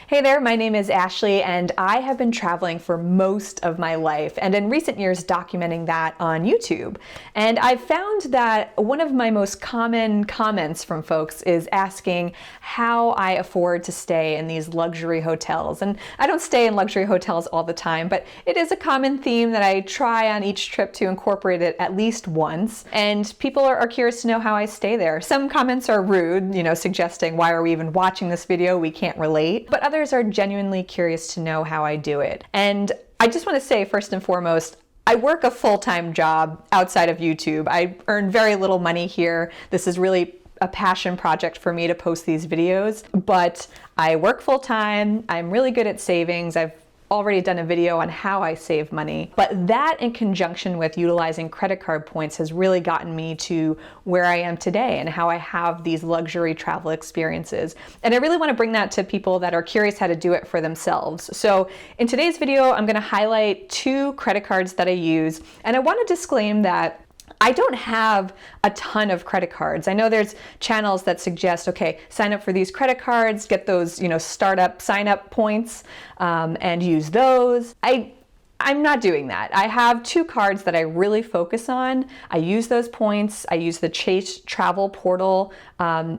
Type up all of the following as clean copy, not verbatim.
Hey there, my name is Ashley and I have been traveling for most of my life and in recent years documenting that on YouTube. And I've found that one of my most common comments from folks is asking how I afford to stay in these luxury hotels. And I don't stay in luxury hotels all the time, but it is a common theme that I try on each trip to incorporate it at least once. And people are curious to know how I stay there. Some comments are rude, suggesting why are we even watching this video? We can't relate. But others are genuinely curious to know how I do it. And I just want to say, first and foremost, I work a full-time job outside of YouTube. I earn very little money here. This is really a passion project for me to post these videos, but I work full-time. I'm really good at savings. I've already done a video on how I save money, but that in conjunction with utilizing credit card points has really gotten me to where I am today and how I have these luxury travel experiences. And I really want to bring that to people that are curious how to do it for themselves. So in today's video, I'm going to highlight 2 credit cards that I use. And I want to disclaim that I don't have a ton of credit cards. I know there's channels that suggest, okay, sign up for these credit cards, get those, startup sign up points, and use those. I'm not doing that. I have 2 cards that I really focus on. I use those points. I use the Chase travel portal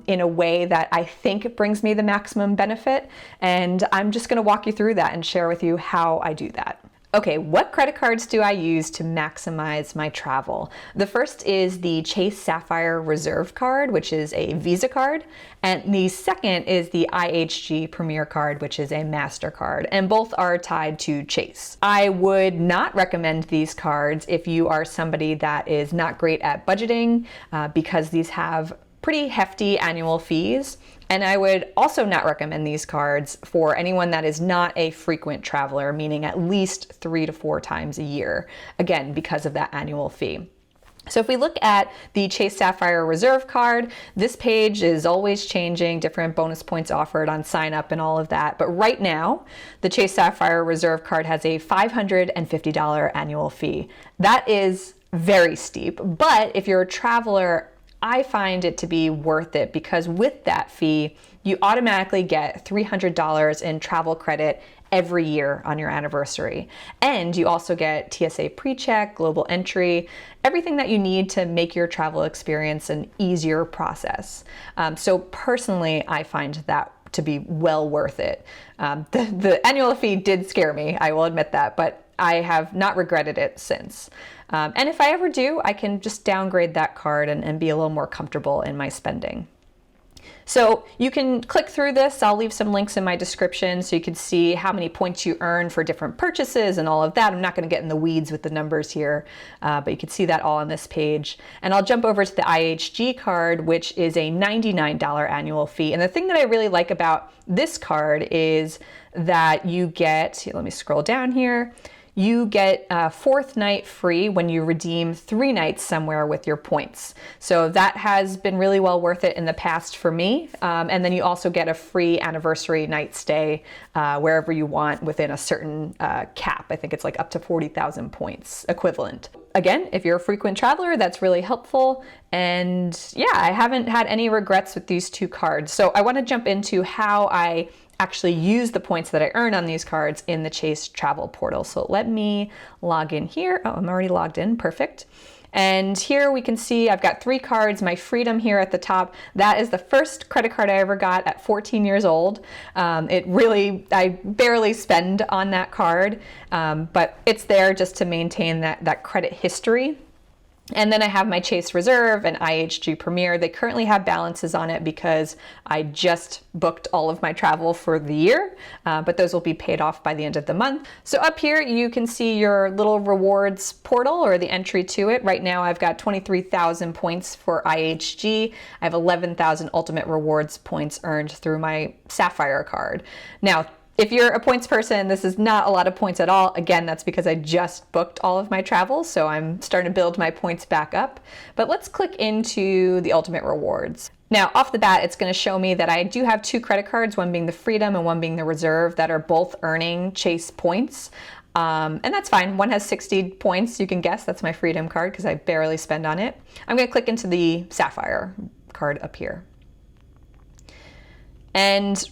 in a way that I think brings me the maximum benefit. And I'm just going to walk you through that and share with you how I do that. Okay, what credit cards do I use to maximize my travel? The first is the Chase Sapphire Reserve card, which is a Visa card. And the second is the IHG Premier card, which is a MasterCard. And both are tied to Chase. I would not recommend these cards if you are somebody that is not great at budgeting, because these have pretty hefty annual fees. And I would also not recommend these cards for anyone that is not a frequent traveler, meaning at least 3 to 4 times a year, again, because of that annual fee. So if we look at the Chase Sapphire Reserve card, this page is always changing, different bonus points offered on sign up and all of that. But right now, the Chase Sapphire Reserve card has a $550 annual fee. That is very steep, but if you're a traveler, I find it to be worth it because with that fee, you automatically get $300 in travel credit every year on your anniversary. And you also get TSA PreCheck, global entry, everything that you need to make your travel experience an easier process. So personally, I find that to be well worth it. The annual fee did scare me, I will admit that, but I have not regretted it since. And if I ever do, I can just downgrade that card and be a little more comfortable in my spending. So you can click through this. I'll leave some links in my description so you can see how many points you earn for different purchases and all of that. I'm not going to get in the weeds with the numbers here, but you can see that all on this page. And I'll jump over to the IHG card, which is a $99 annual fee. And the thing that I really like about this card is that you get, let me scroll down here, you get a 4th night free when you redeem 3 nights somewhere with your points. So that has been really well worth it in the past for me. And then you also get a free anniversary night stay wherever you want within a certain cap. I think it's like up to 40,000 points equivalent. Again, if you're a frequent traveler, that's really helpful. And yeah, I haven't had any regrets with these 2 cards. So I want to jump into how I actually use the points that I earn on these cards in the Chase travel portal. So let me log in here. Oh, I'm already logged in. Perfect. And here we can see I've got 3 cards. My Freedom here at the top, that is the first credit card I ever got at 14 years old. I barely spend on that card, but it's there just to maintain that credit history. And then I have my Chase Reserve and IHG Premier. They currently have balances on it because I just booked all of my travel for the year, but those will be paid off by the end of the month. So up here, you can see your little rewards portal or the entry to it. Right now, I've got 23,000 points for IHG. I have 11,000 Ultimate Rewards points earned through my Sapphire card. Now, if you're a points person, this is not a lot of points at all. Again, that's because I just booked all of my travel, so I'm starting to build my points back up. But let's click into the Ultimate Rewards. Now, off the bat, it's going to show me that I do have 2 credit cards, one being the Freedom and one being the Reserve, that are both earning Chase points. And that's fine. One has 60 points. You can guess that's my Freedom card because I barely spend on it. I'm going to click into the Sapphire card up here. And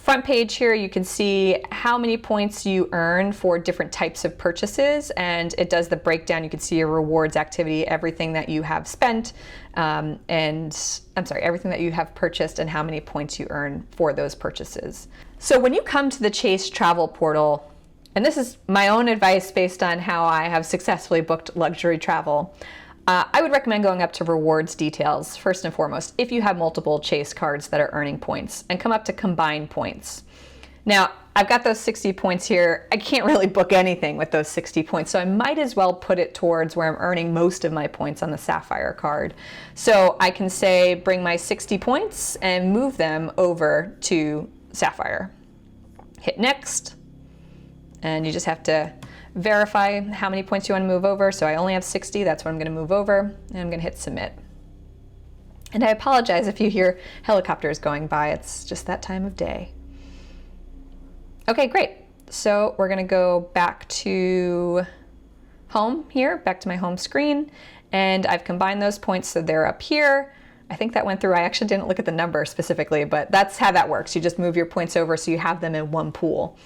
front page here, you can see how many points you earn for different types of purchases, and it does the breakdown. You can see your rewards activity, everything that you have spent, everything that you have purchased and how many points you earn for those purchases. So when you come to the Chase travel portal, and this is my own advice based on how I have successfully booked luxury travel, I would recommend going up to rewards details first and foremost if you have multiple Chase cards that are earning points, and come up to combine points. Now, I've got those 60 points here. I can't really book anything with those 60 points, so I might as well put it towards where I'm earning most of my points on the Sapphire card. So I can say bring my 60 points and move them over to Sapphire. Hit next, and you just have to verify how many points you want to move over. So I only have 60, that's what I'm going to move over, and I'm going to hit submit. And I apologize if you hear helicopters going by, it's just that time of day. Okay, great. So we're going to go back to home here, back to my home screen, and I've combined those points so they're up here. I think that went through. I actually didn't look at the number specifically, but that's how that works. You just move your points over so you have them in one pool.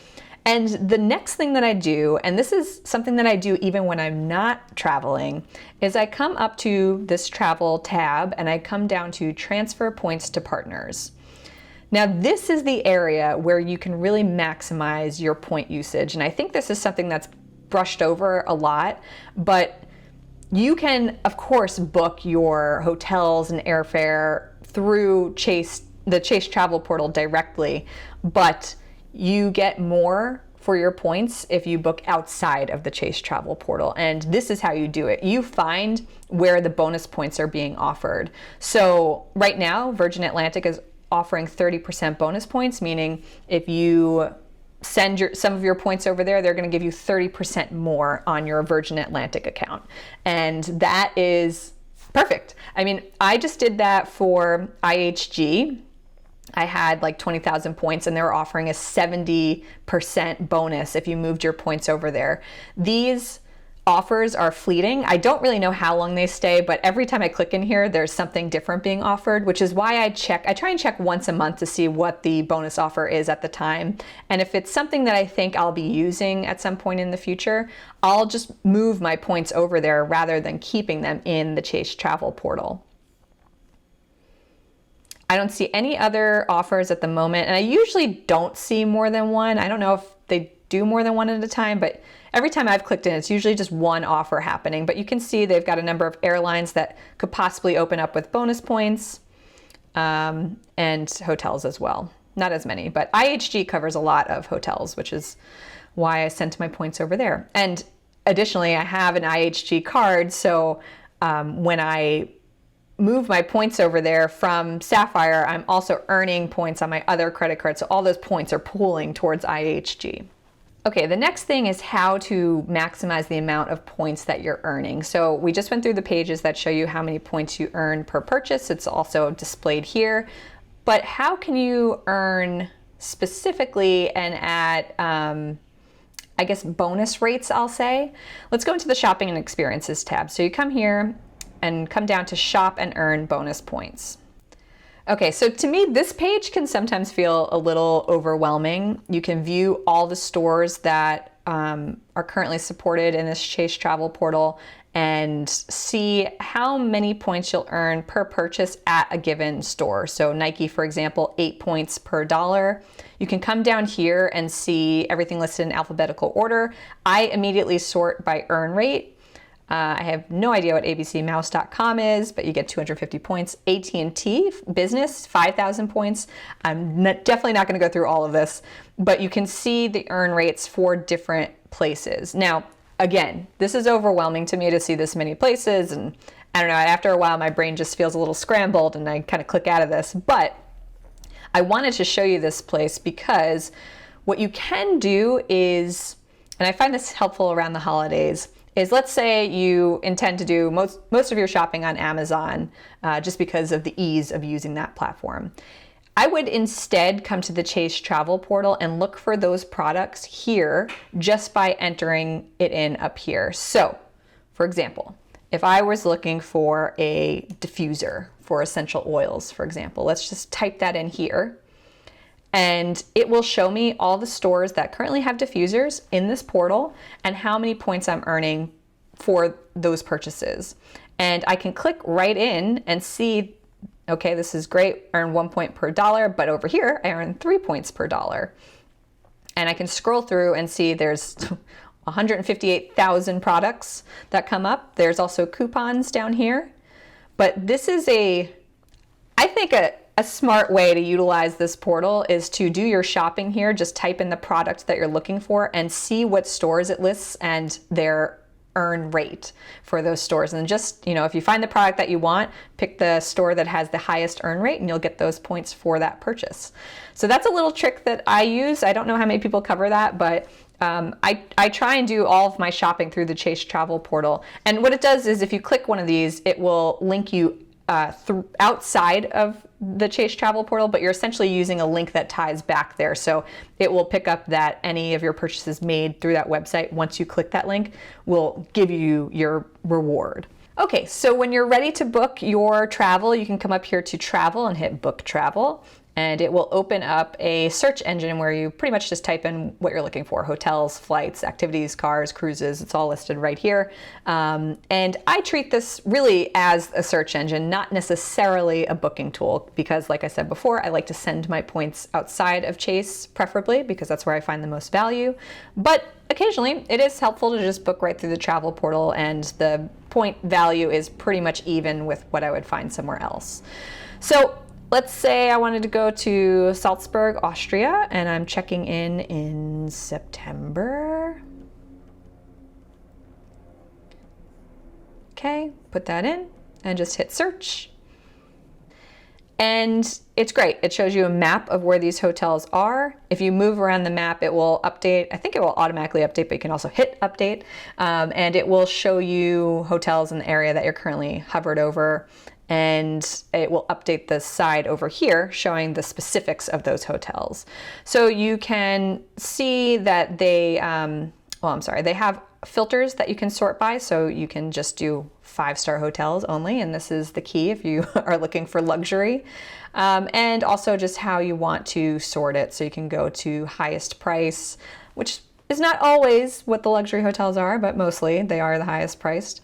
And the next thing that I do, and this is something that I do even when I'm not traveling, is I come up to this travel tab and I come down to transfer points to partners. Now this is the area where you can really maximize your point usage. And I think this is something that's brushed over a lot, but you can of course book your hotels and airfare through the Chase travel portal directly, but you get more for your points if you book outside of the Chase travel portal. And this is how you do it. You find where the bonus points are being offered. So right now, Virgin Atlantic is offering 30% bonus points, meaning if you send some of your points over there, they're going to give you 30% more on your Virgin Atlantic account. And that is perfect. I mean, I just did that for IHG. I had like 20,000 points and they were offering a 70% bonus if you moved your points over there. These offers are fleeting. I don't really know how long they stay, but every time I click in here, there's something different being offered, which is why I try and check once a month to see what the bonus offer is at the time. And if it's something that I think I'll be using at some point in the future, I'll just move my points over there rather than keeping them in the Chase travel portal. I don't see any other offers at the moment, and I usually don't see more than one. I don't know if they do more than one at a time, but every time I've clicked in, it's usually just one offer happening. But you can see they've got a number of airlines that could possibly open up with bonus points, and hotels as well. Not as many, but IHG covers a lot of hotels, which is why I sent my points over there. And additionally, I have an IHG card, so when I move my points over there from Sapphire, I'm also earning points on my other credit card. So all those points are pooling towards IHG. Okay, the next thing is how to maximize the amount of points that you're earning. So we just went through the pages that show you how many points you earn per purchase. It's also displayed here. But how can you earn specifically and at, I guess, bonus rates, I'll say? Let's go into the shopping and experiences tab. So you come here and come down to shop and earn bonus points. Okay, so to me, this page can sometimes feel a little overwhelming. You can view all the stores that are currently supported in this Chase travel portal and see how many points you'll earn per purchase at a given store. So Nike, for example, 8 points per dollar. You can come down here and see everything listed in alphabetical order. I immediately sort by earn rate. I have no idea what abcmouse.com is, but you get 250 points. AT&T Business, 5,000 points. I'm definitely not going to go through all of this, but you can see the earn rates for different places. Now, again, this is overwhelming to me to see this many places, and I don't know, after a while my brain just feels a little scrambled and I kind of click out of this, but I wanted to show you this place because what you can do is, and I find this helpful around the holidays, is let's say you intend to do most of your shopping on Amazon just because of the ease of using that platform. I would instead come to the Chase travel portal and look for those products here just by entering it in up here. So, for example, if I was looking for a diffuser for essential oils, for example, let's just type that in here. And it will show me all the stores that currently have diffusers in this portal and how many points I'm earning for those purchases. And I can click right in and see, okay, this is great, earn 1 point per dollar, but over here I earn 3 points per dollar. And I can scroll through and see there's 158,000 products that come up. There's also coupons down here. But this is I think a smart way to utilize this portal is to do your shopping here. Just type in the product that you're looking for and see what stores it lists and their earn rate for those stores. And just, if you find the product that you want, pick the store that has the highest earn rate and you'll get those points for that purchase. So that's a little trick that I use. I don't know how many people cover that, but I try and do all of my shopping through the Chase Travel portal. And what it does is if you click one of these, it will link you outside of the Chase Travel portal, but you're essentially using a link that ties back there. So it will pick up that any of your purchases made through that website, once you click that link, will give you your reward. Okay, so when you're ready to book your travel, you can come up here to travel and hit book travel. And it will open up a search engine where you pretty much just type in what you're looking for: hotels, flights, activities, cars, cruises. It's all listed right here. And I treat this really as a search engine, not necessarily a booking tool, because like I said before, I like to send my points outside of Chase, preferably, because that's where I find the most value. But occasionally it is helpful to just book right through the travel portal, and the point value is pretty much even with what I would find somewhere else. So let's say I wanted to go to Salzburg, Austria, and I'm checking in September. Okay, put that in and just hit search. And it's great. It shows you a map of where these hotels are. If you move around the map, it will update. I think it will automatically update, but you can also hit update. And it will show you hotels in the area that you're currently hovered over. And it will update the side over here showing the specifics of those hotels. So you can see that they have filters that you can sort by, so you can just do 5-star hotels only, and this is the key if you are looking for luxury. And also just how you want to sort it, so you can go to highest price, which is not always what the luxury hotels are, but mostly they are the highest priced.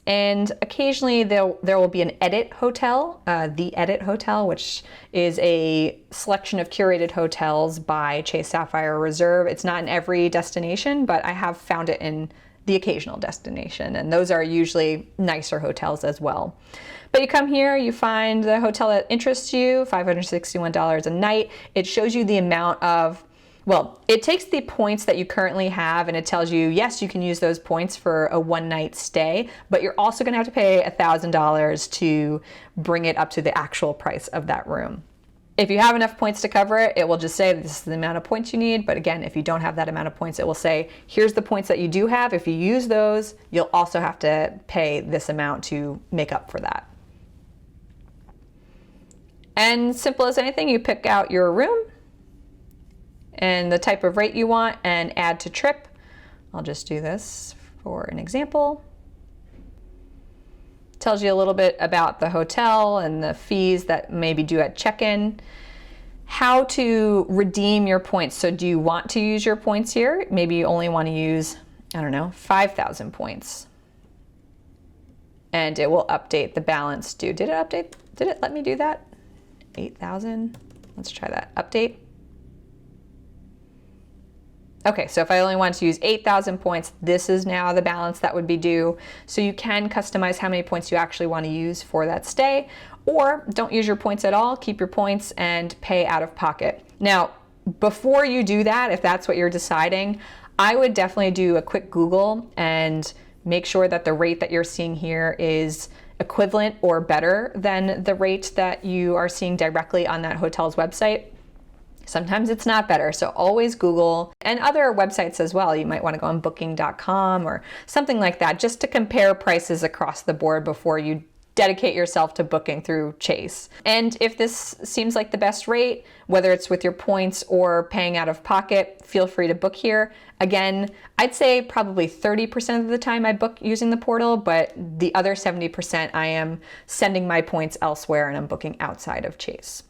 And occasionally there will be an edit hotel, the edit hotel, which is a selection of curated hotels by Chase Sapphire Reserve. It's not in every destination, but I have found it in the occasional destination, and those are usually nicer hotels as well. But you come here, you find the hotel that interests you, $561 a night. It shows you the amount of, well, it takes the points that you currently have and it tells you, yes, you can use those points for a one-night stay, but you're also gonna have to pay $1,000 to bring it up to the actual price of that room. If you have enough points to cover it, it will just say this is the amount of points you need. But again, if you don't have that amount of points, it will say, here's the points that you do have. If you use those, you'll also have to pay this amount to make up for that. And simple as anything, you pick out your room and the type of rate you want and add to trip. I'll just do this for an example. Tells you a little bit about the hotel and the fees that may be due at check-in. How to redeem your points. So do you want to use your points here? Maybe you only want to use, 5,000 points. And it will update the balance due. Did it update? Did it let me do that? 8,000? Let's try that. Update. Okay, so if I only want to use 8,000 points, this is now the balance that would be due. So you can customize how many points you actually want to use for that stay, or don't use your points at all, keep your points and pay out of pocket. Now, before you do that, if that's what you're deciding, I would definitely do a quick Google and make sure that the rate that you're seeing here is equivalent or better than the rate that you are seeing directly on that hotel's website. Sometimes it's not better, so always Google, and other websites as well. You might want to go on booking.com or something like that, just to compare prices across the board before you dedicate yourself to booking through Chase. And if this seems like the best rate, whether it's with your points or paying out of pocket, feel free to book here. Again, I'd say probably 30% of the time I book using the portal, but the other 70% I am sending my points elsewhere and I'm booking outside of Chase.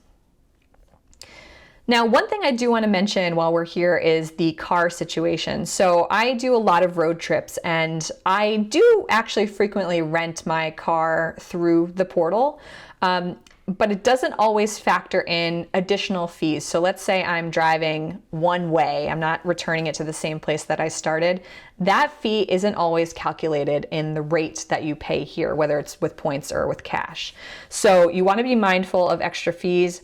Now, one thing I do want to mention while we're here is the car situation. So I do a lot of road trips, and I do actually frequently rent my car through the portal. But it doesn't always factor in additional fees. So let's say I'm driving one way, I'm not returning it to the same place that I started. That fee isn't always calculated in the rate that you pay here, whether it's with points or with cash. So you want to be mindful of extra fees.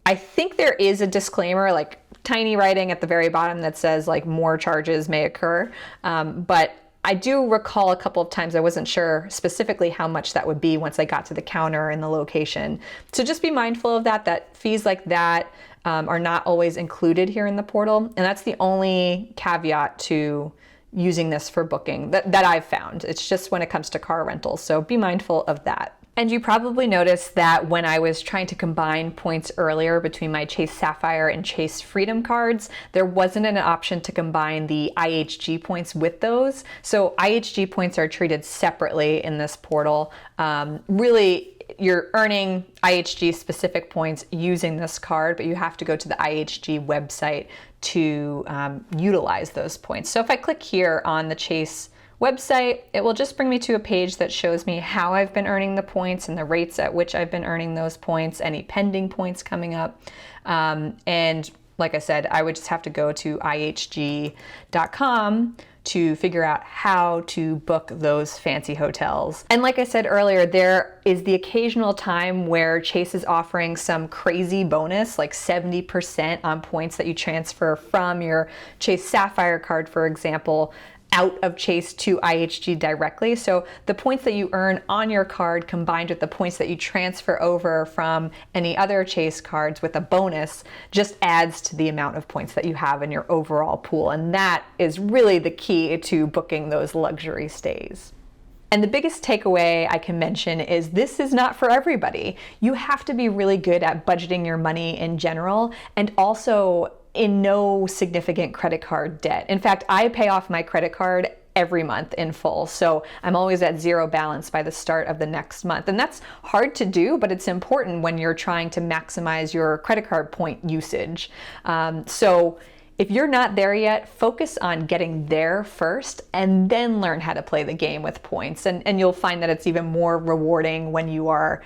I think there is a disclaimer, like tiny writing at the very bottom, that says like more charges may occur. But I do recall a couple of times I wasn't sure specifically how much that would be once I got to the counter in the location. So just be mindful of that fees like that are not always included here in the portal. And that's the only caveat to using this for booking that I've found. It's just when it comes to car rentals. So be mindful of that. And you probably noticed that when I was trying to combine points earlier between my Chase Sapphire and Chase Freedom cards, there wasn't an option to combine the IHG points with those. So IHG points are treated separately in this portal. Really, you're earning IHG specific points using this card, but you have to go to the IHG website to utilize those points. So if I click here on the Chase website, it will just bring me to a page that shows me how I've been earning the points and the rates at which I've been earning those points, any pending points coming up. And like I said, I would just have to go to ihg.com to figure out how to book those fancy hotels. And like I said earlier, there is the occasional time where Chase is offering some crazy bonus, like 70% on points that you transfer from your Chase Sapphire card, for example, out of Chase to IHG directly. So the points that you earn on your card combined with the points that you transfer over from any other Chase cards with a bonus just adds to the amount of points that you have in your overall pool. And that is really the key to booking those luxury stays. And the biggest takeaway I can mention is this is not for everybody. You have to be really good at budgeting your money in general, and also in no significant credit card debt. In fact, I pay off my credit card every month in full. So I'm always at zero balance by the start of the next month. And that's hard to do, but it's important when you're trying to maximize your credit card point usage. So if you're not there yet, focus on getting there first and then learn how to play the game with points. And you'll find that it's even more rewarding when you are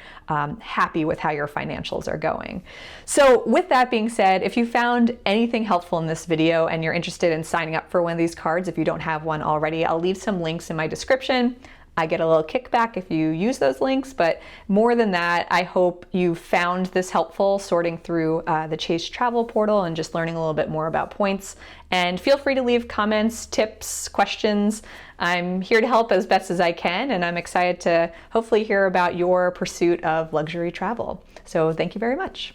happy with how your financials are going. So with that being said, if you found anything helpful in this video and you're interested in signing up for one of these cards, if you don't have one already, I'll leave some links in my description. I get a little kickback if you use those links, but more than that, I hope you found this helpful sorting through the Chase travel portal and just learning a little bit more about points. And feel free to leave comments, tips, questions. I'm here to help as best as I can, and I'm excited to hopefully hear about your pursuit of luxury travel. So thank you very much.